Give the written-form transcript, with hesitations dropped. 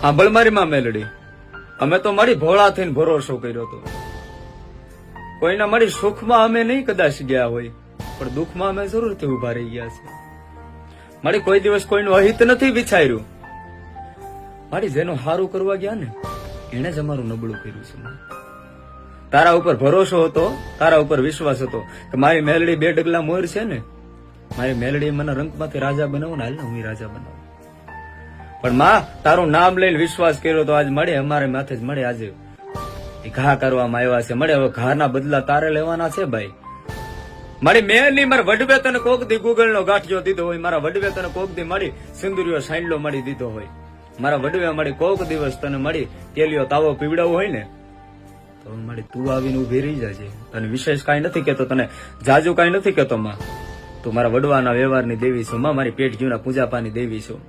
સાંભળ મારી માં મેલડી, અમે તો મારી ભોળા થઈને ભરોસો કર્યો હતો. કોઈના મારી સુખમાં અમે નહીં કદાચ ગયા હોય, પણ દુઃખમાં અમે જરૂરથી ઉભા રહી ગયા છે. મારી કોઈ દિવસ કોઈનું અહિત નથી વિચાર્યું. મારી જેનું સારું કરવા ગયા ને એને જ અમારું નબળું કર્યું છે. તારા ઉપર ભરોસો હતો, તારા ઉપર વિશ્વાસ હતો કે મારી મેલડી 2 ડગલા મોર છે ને, મારી મેલડી મને રંગમાંથી રાજા બનાવો ને, હાલ ને હું રાજા બનાવું. પણ માં તારું નામ લઈને વિશ્વાસ કર્યો તો આજ મળે, અમારે માથે જ મળે. આજે ઘા કરવામાં આવ્યા છે, મળે. હવે ઘાના બદલા તારે લેવાના છે ભાઈ. મારી મેલની મારા વડવે તને કોક દી ગૂગલ નો ગાંઠિયો દીધો હોય, મારા વડવે તને કોક દી મારી સિંદુરિયો સાંડલો મળી દીધો હોય, મારા વડવે મળી કોક દિવસ તને મળી તેલિયો તાવો પીવડાવો હોય ને, તો મારી તું આવીને ઉભી રહી જશે. તને વિશેષ કઈ નથી કેતો, તને જાજુ કઈ નથી કેતો માં. તું મારા વડવાના વ્યવહારની દેવી છું માં, મારી પેટ ઘીના પૂજાપાની દેવી છું.